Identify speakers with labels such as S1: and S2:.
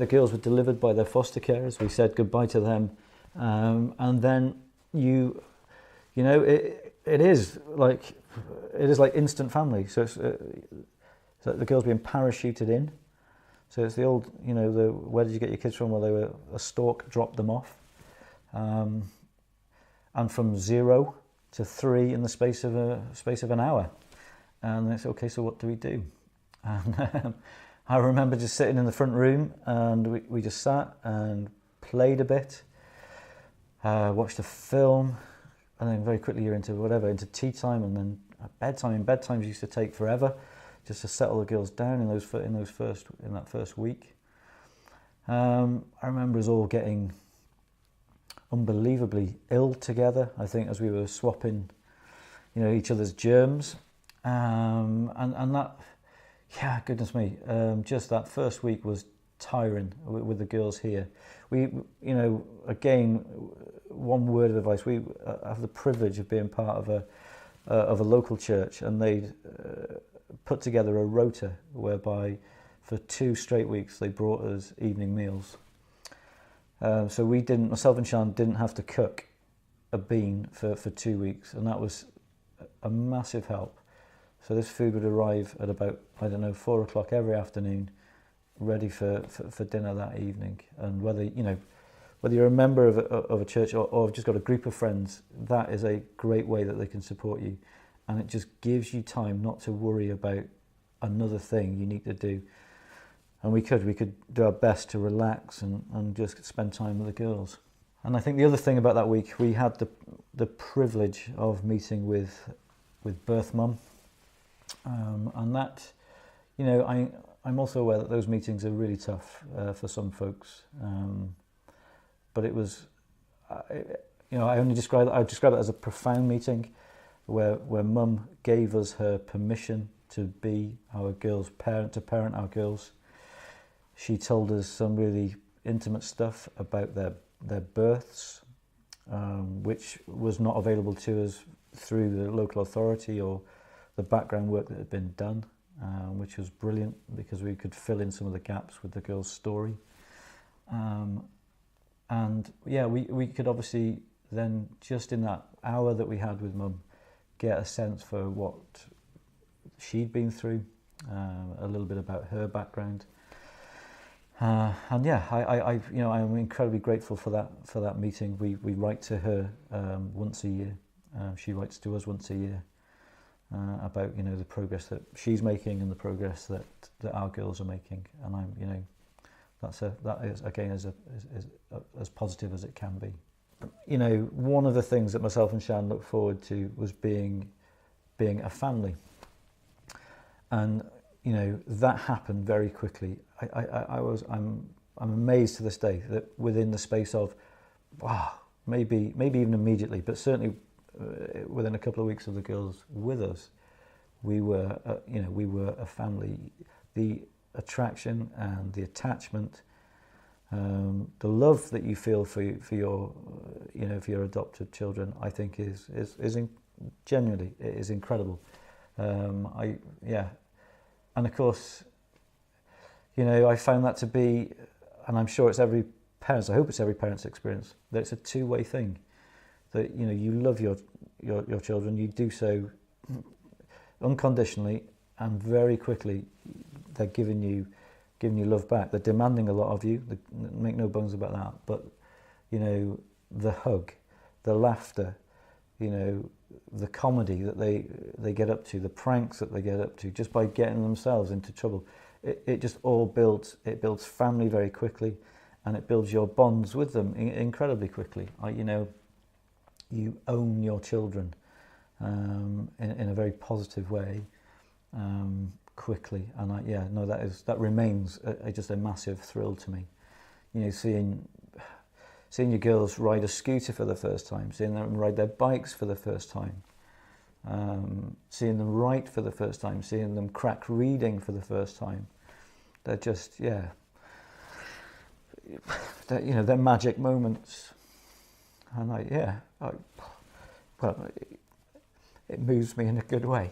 S1: The girls were delivered by their foster carers. We said goodbye to them, and then you know, it is like instant family. So it's so the girls being parachuted in. So it's the old, you know, the where did you get your kids from? Well, they were a stork dropped them off, and from 0 to 3 in the space of an hour. And it's okay. So what do we do? And I remember just sitting in the front room, and we just sat and played a bit, watched a film, and then very quickly you're into tea time, and then bedtime. And bedtimes used to take forever, just to settle the girls down in that first week. I remember us all getting unbelievably ill together. I think as we were swapping, you know, each other's germs, and that, yeah, goodness me, just that first week was tiring with the girls here. We, you know, again, one word of advice: we have the privilege of being part of a local church, and they'd put together a rota whereby for 2 straight weeks they brought us evening meals. So myself and Sian didn't have to cook a bean for 2 weeks, and that was a massive help. So this food would arrive at about, 4 o'clock every afternoon, ready for dinner that evening. And whether you're a member of a church or have just got a group of friends, that is a great way that they can support you. And it just gives you time not to worry about another thing you need to do. And we could do our best to relax and just spend time with the girls. And I think the other thing about that week, we had the privilege of meeting with birth mum. And that, you know, I'm also aware that those meetings are really tough for some folks. But it was, you know, I describe it as a profound meeting where mum gave us her permission to be our girls' parent, to parent our girls. She told us some really intimate stuff about their births, which was not available to us through the local authority or the background work that had been done, which was brilliant because we could fill in some of the gaps with the girl's story. And yeah, we could obviously then, just in that hour that we had with mum, get a sense for what she'd been through, a little bit about her background. And yeah, I'm incredibly grateful for that meeting. We write to her once a year. She writes to us once a year about, you know, the progress that she's making and the progress that our girls are making. And I'm, you know, that is again as positive as it can be. You know, one of the things that myself and Sian looked forward to was being a family. And you know, that happened very quickly. I'm amazed to this day that within the space of, maybe even immediately, but certainly within a couple of weeks of the girls with us, we were a family. The attraction and the attachment, the love that you feel for your adopted children, I think is genuinely, it is incredible. And of course, you know, I found that to be, and I'm sure it's every parent's, I hope it's every parent's experience, that it's a two-way thing. That, you know, you love your children, you do so unconditionally, and very quickly they're giving you love back. They're demanding a lot of you, make no bones about that. But, you know, the hug, the laughter, you know, the comedy that they get up to, the pranks that they get up to, just by getting themselves into trouble, it just all builds family very quickly, and it builds your bonds with them incredibly quickly. You own your children in a very positive way quickly, and that remains just a massive thrill to me. You know, seeing your girls ride a scooter for the first time, seeing them ride their bikes for the first time, seeing them write for the first time, seeing them crack reading for the first time. They're just, they're magic moments. And it moves me in a good way.